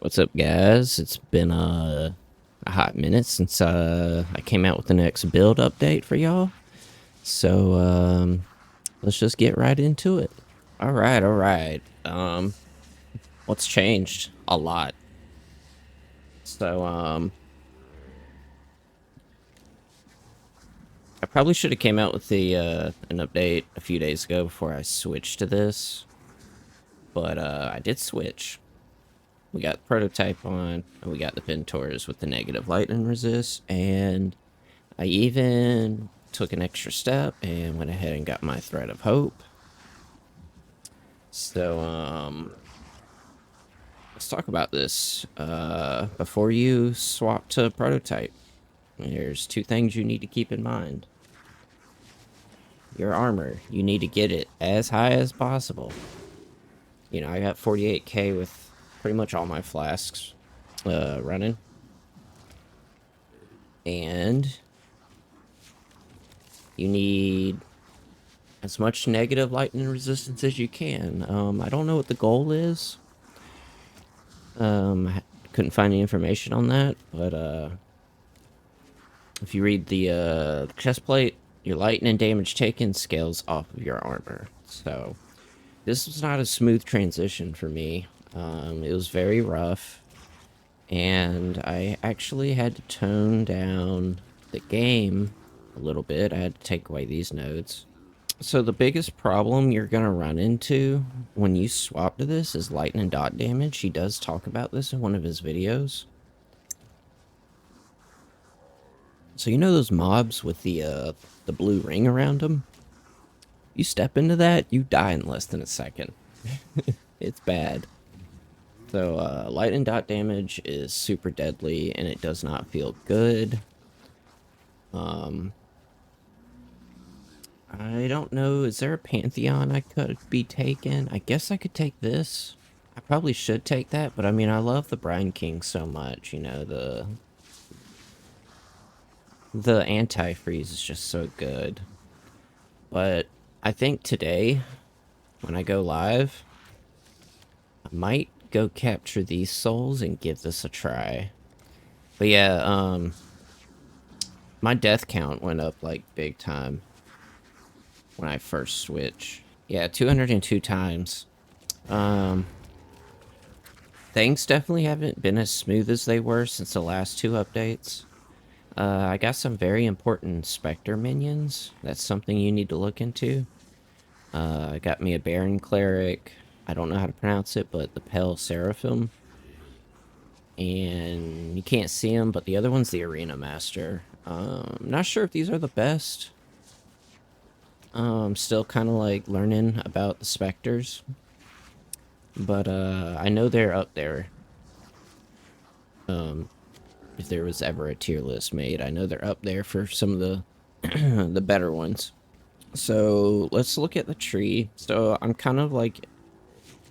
What's up, guys? It's been a hot minute since I came out with the next build update for y'all. So let's just get right into it. All right, all right. What's changed? A lot. So I probably should have came out with the an update a few days ago before I switched to this, but I did switch. We got the prototype on, and we got the Pentors with the negative lightning resist, and I even took an extra step and went ahead and got my Thread of Hope. So, let's talk about this. Before you swap to prototype, there's two things you need to keep in mind. Your armor, you need to get it as high as possible. You know, I got 48k with pretty much all my flasks running. And you need as much negative lightning resistance as you can. I don't know what the goal is. I couldn't find any information on that, but if you read the chest plate, your lightning damage taken scales off of your armor. So this was not a smooth transition for me. It was very rough, and I actually had to tone down the game a little bit. I had to take away these nodes. So the biggest problem you're going to run into when you swap to this is lightning dot damage. He does talk about this in one of his videos. So you know those mobs with the blue ring around them? You step into that, you die in less than a second. It's bad. So lightning dot damage is super deadly, and it does not feel good. I don't know, is there a Pantheon I could be taking? I guess I could take this. I probably should take that, but I mean, I love the Brine King so much, you know, the anti-freeze is just so good. But I think today, when I go live, I might go capture these souls and give this a try. But yeah, my death count went up like big time when I first switched. Yeah, 202 times. Things definitely haven't been as smooth as they were since the last two updates. I got some very important Spectre minions. That's something you need to look into. I got me a Baron Cleric. I don't know how to pronounce it, but the Pale Seraphim. And you can't see him, but the other one's the Arena Master. I'm not sure if these are the best. I'm still kind of like learning about the Spectres. But I know they're up there. If there was ever a tier list made, I know they're up there for some of the the better ones. So let's look at the tree. So I'm kind of like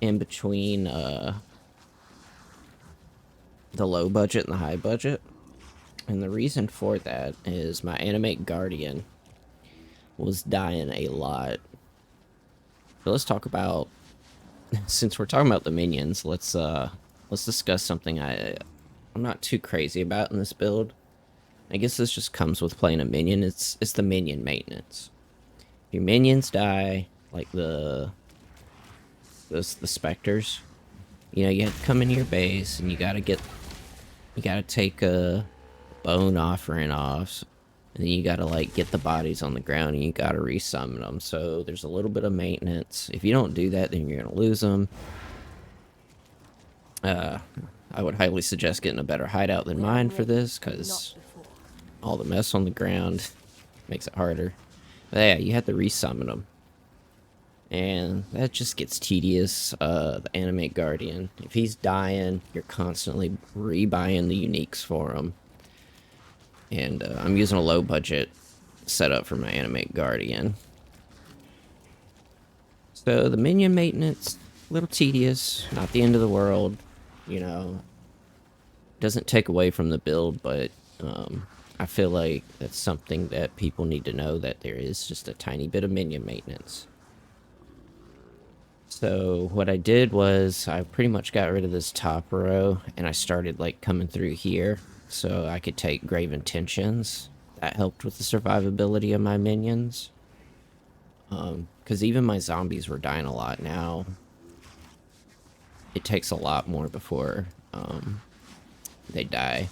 in between the low budget and the high budget. And the reason for that is my Animate Guardian was dying a lot. So let's talk about, since we're talking about the minions, let's discuss something I'm not too crazy about in this build. I guess this just comes with playing a minion. It's the minion maintenance. If your minions die, like the specters, you know, you have to come into your base and you gotta take a bone offering off, and then you gotta like get the bodies on the ground and you gotta resummon them. So there's a little bit of maintenance. If you don't do that, then you're gonna lose them. I would highly suggest getting a better hideout than mine for this, because all the mess on the ground makes it harder. But yeah, you have to resummon them. And that just gets tedious. The Animate Guardian, if he's dying, you're constantly rebuying the uniques for him. And I'm using a low budget setup for my Animate Guardian. So the minion maintenance, a little tedious, not the end of the world, you know. Doesn't take away from the build, but I feel like that's something that people need to know, that there is just a tiny bit of minion maintenance. So what I did was I pretty much got rid of this top row and I started like coming through here so I could take grave intentions. That helped with the survivability of my minions. Because even my zombies were dying a lot now. It takes a lot more before they die.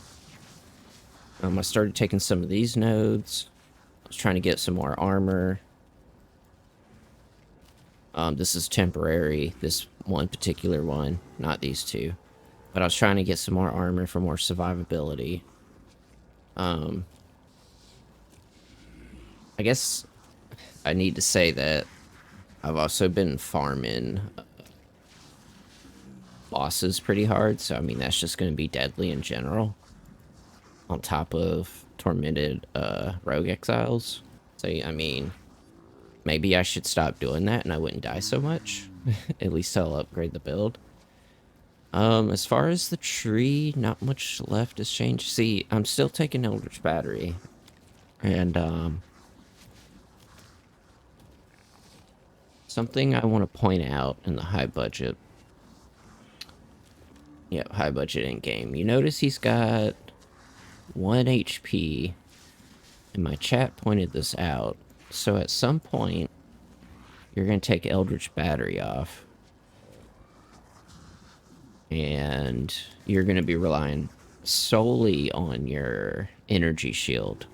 I started taking some of these nodes. I was trying to get some more armor. This is temporary, this one particular one, not these two. But I was trying to get some more armor for more survivability. I guess I need to say that I've also been farming bosses pretty hard, so I mean that's just going to be deadly in general. On top of tormented rogue exiles. So I mean, maybe I should stop doing that and I wouldn't die so much. At least I'll upgrade the build. As far as the tree, not much left has changed. See, I'm still taking Eldritch Battery. And, something I want to point out in the high budget. Yep, high budget in game. You notice he's got 1 HP. And my chat pointed this out. So at some point, you're going to take Eldritch Battery off. And you're going to be relying solely on your energy shield.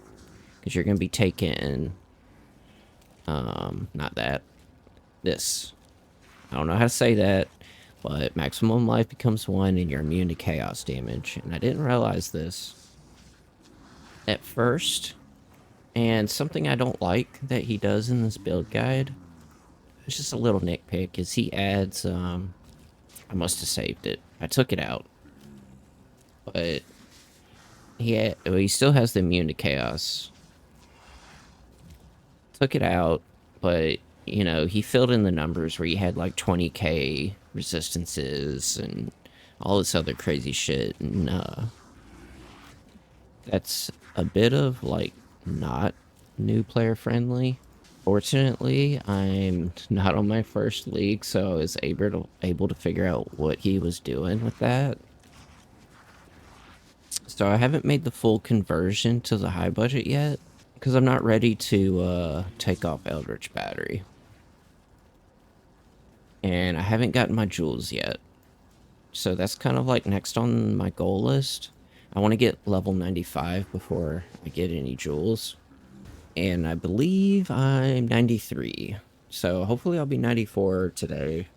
Because you're going to be taking... not that. This. I don't know how to say that. But maximum life becomes 1 and you're immune to chaos damage. And I didn't realize this at first. And something I don't like that he does in this build guide, it's just a little nitpick, is he adds, I must have saved it. I took it out. But he still has the immune to chaos. Took it out, but, you know, he filled in the numbers where he had like 20k resistances and all this other crazy shit. And, that's a bit of, like, not new player friendly. Fortunately, I'm not on my first league, so I was able to figure out what he was doing with that. So I haven't made the full conversion to the high budget yet, because I'm not ready to take off Eldritch Battery. And I haven't gotten my jewels yet. So that's kind of like next on my goal list. I want to get level 95 before I get any jewels. And I believe I'm 93. So hopefully I'll be 94 today.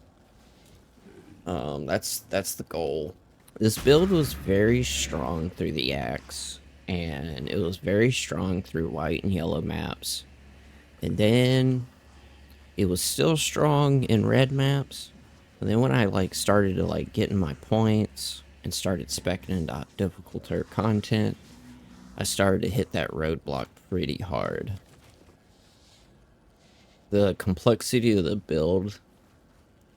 That's the goal. This build was very strong through the axe. And it was very strong through white and yellow maps. And then it was still strong in red maps. And then when I like started to like getting my points and started speccing into difficulty content, I started to hit that roadblock pretty hard. The complexity of the build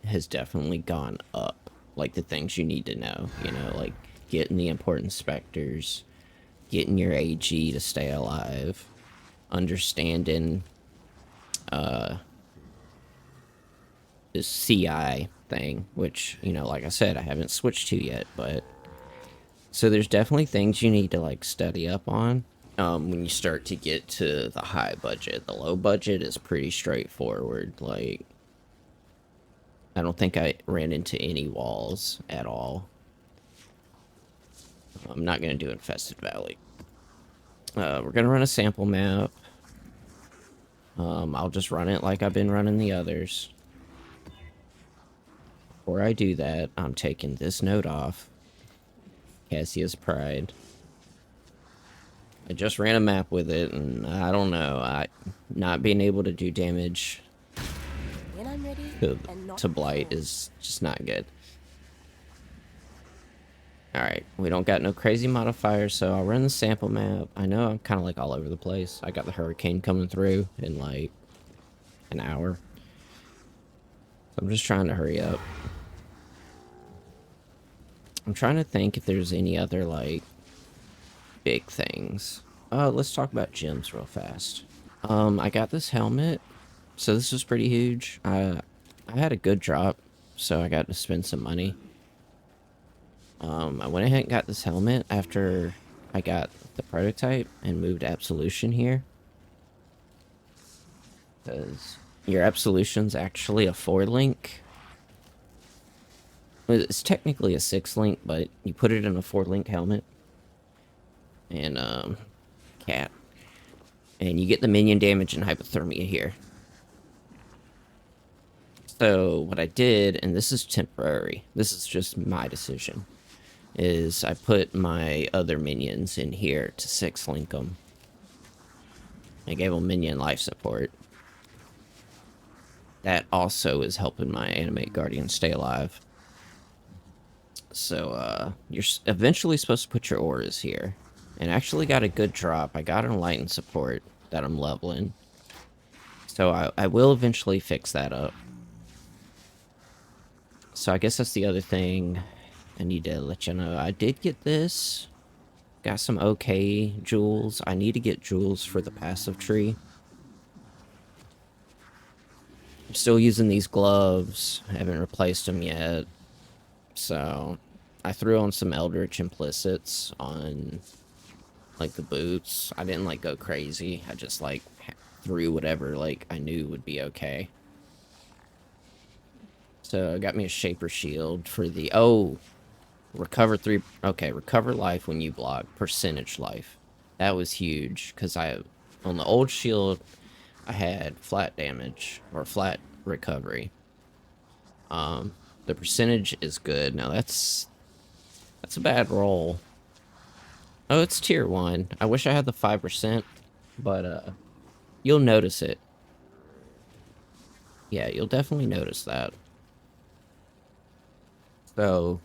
has definitely gone up. Like the things you need to know, you know, like getting the important specters, getting your AG to stay alive, understanding this CI thing, which, you know, like I said, I haven't switched to yet, but so there's definitely things you need to like study up on when you start to get to the high budget. The low budget is pretty straightforward. Like, I don't think I ran into any walls at all. I'm not going to do Infested Valley. We're going to run a sample map. I'll just run it like I've been running the others. Before I do that, I'm taking this node off. Cassia's Pride. I just ran a map with it, and I don't know. Not being able to do damage When I'm ready to Blight is just not good. Alright, we don't got no crazy modifiers, so I'll run the sample map. I know I'm kind of like all over the place. I got the hurricane coming through in like an hour. So I'm just trying to hurry up. I'm trying to think if there's any other like big things. Let's talk about gems real fast. I got this helmet. So this was pretty huge. I had a good drop so I got to spend some money. I went ahead and got this helmet after I got the prototype and moved Absolution here. Because your Absolution's actually a 4-link. It's technically a 6-link, but you put it in a 4-link helmet. And, cat. And you get the minion damage and hypothermia here. So, what I did, and this is temporary, this is just my decision, is I put my other minions in here to 6-link them. I gave them minion life support. That also is helping my animate guardian stay alive. So, you're eventually supposed to put your auras here. And actually got a good drop. I got enlightened support that I'm leveling. So I will eventually fix that up. So I guess that's the other thing I need to let you know. I did get this. Got some okay jewels. I need to get jewels for the passive tree. I'm still using these gloves. I haven't replaced them yet. So I threw on some Eldritch Implicits on like the boots. I didn't like go crazy. I just like threw whatever like I knew would be okay. So I got me a Shaper Shield for the recover 3. Okay, recover life when you block, percentage life. That was huge because on the old shield I had flat damage or flat recovery. The percentage is good. Now that's a bad roll. Oh, it's tier 1. I wish I had the 5%, but you'll notice it. Yeah, you'll definitely notice that. So,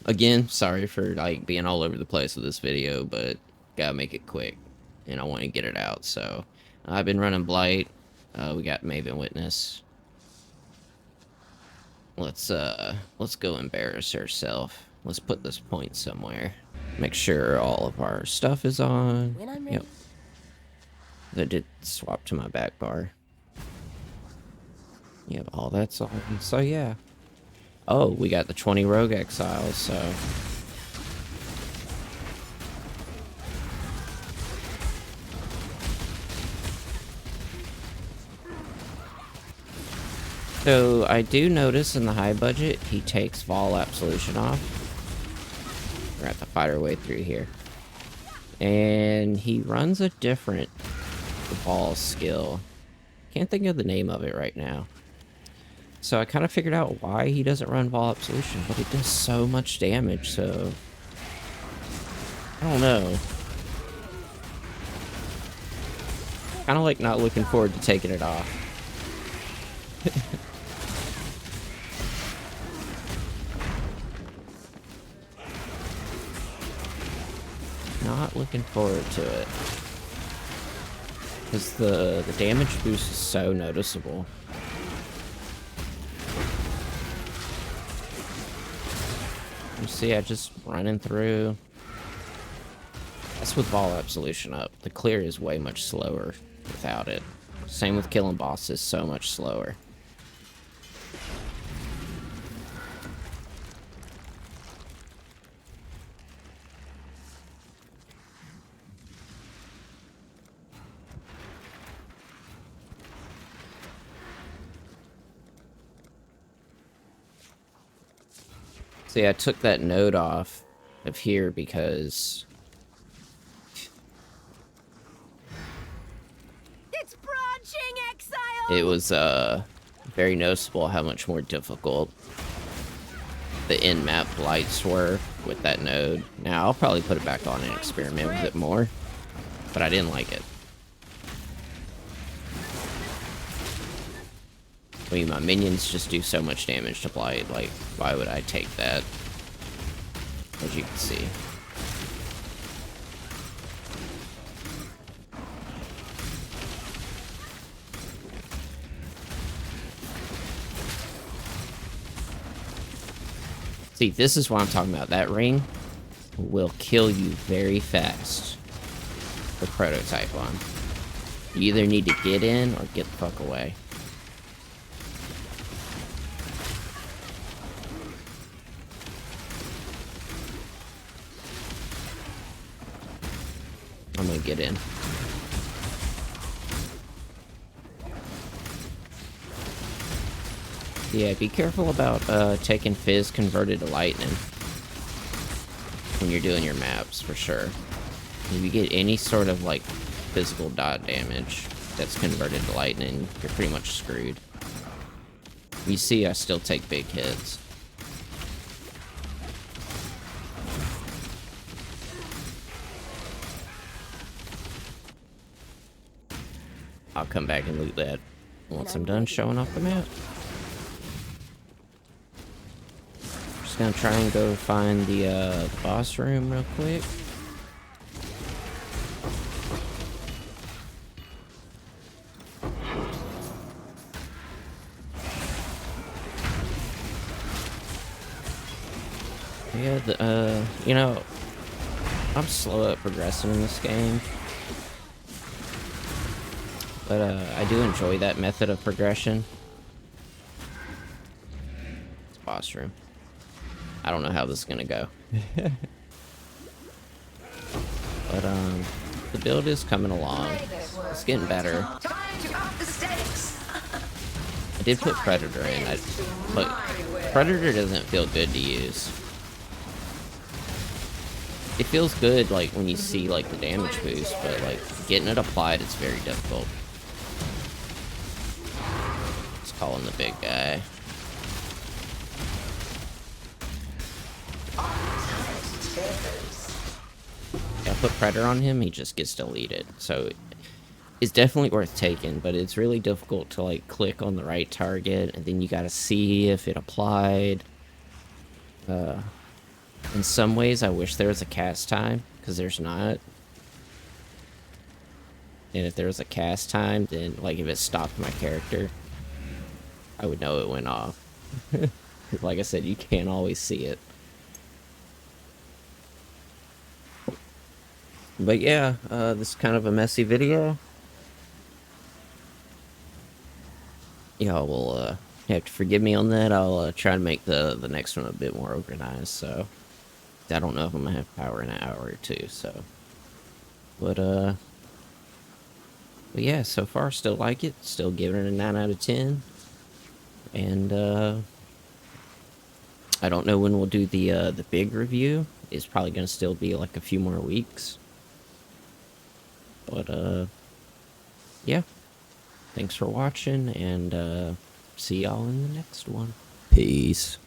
again, sorry for like being all over the place with this video, but gotta make it quick, and I want to get it out. So, I've been running Blight. We got Maven Witness. Let's go embarrass herself. Let's put this point somewhere. Make sure all of our stuff is on. When I'm ready. Yep. I did swap to my back bar. Yep, all that's on. So yeah. Oh, we got the 20 rogue exiles, so. So I do notice in the high budget, he takes Vol Absolution off. We're at to fight our way through here. And he runs a different Vol skill. Can't think of the name of it right now. So I kind of figured out why he doesn't run Vol Absolution, but it does so much damage, so... I don't know. Kind of like not looking forward to taking it off. Not looking forward to it. Because the damage boost is so noticeable. You see, I just running through. That's with Vol Absolution up. The clear is way much slower without it. Same with killing bosses, so much slower. See, I took that node off of here because It's branching exile. it was very noticeable how much more difficult the in-map blights were with that node. Now I'll probably put it back on and experiment with it more, but I didn't like it. I mean, my minions just do so much damage to blight, like, why would I take that? As you can see. See, this is what I'm talking about. That ring will kill you very fast. The prototype on. You either need to get in or get the fuck away. I'm gonna get in. Yeah, be careful about taking Fizz converted to lightning when you're doing your maps, for sure. If you get any sort of, like, physical dot damage that's converted to lightning, you're pretty much screwed. You see, I still take big hits. I'll come back and loot that once I'm done showing off the map. Just gonna try and go find the boss room real quick. Yeah, you know, I'm slow at progressing in this game. But, I do enjoy that method of progression. It's boss room. I don't know how this is gonna go. But, the build is coming along. It's getting better. I did put Predator in, but Predator doesn't feel good to use. It feels good, like, when you see, like, the damage boost, but, like, getting it applied is very difficult. Let's call him the big guy. Yeah, put Predator on him, he just gets deleted. So, it's definitely worth taking, but it's really difficult to, like, click on the right target, and then you gotta see if it applied. In some ways, I wish there was a cast time, because there's not. And if there was a cast time, then, like, if it stopped my character, I would know it went off. Like I said, you can't always see it. But yeah, this is kind of a messy video. Y'all will have to forgive me on that. I'll try to make the next one a bit more organized, so... I don't know if I'm gonna have power in an hour or two, so... But yeah, so far, still like it. Still giving it a 9 out of 10. And, I don't know when we'll do the big review. It's probably gonna still be, like, a few more weeks. But, yeah. Thanks for watching, and, see y'all in the next one. Peace.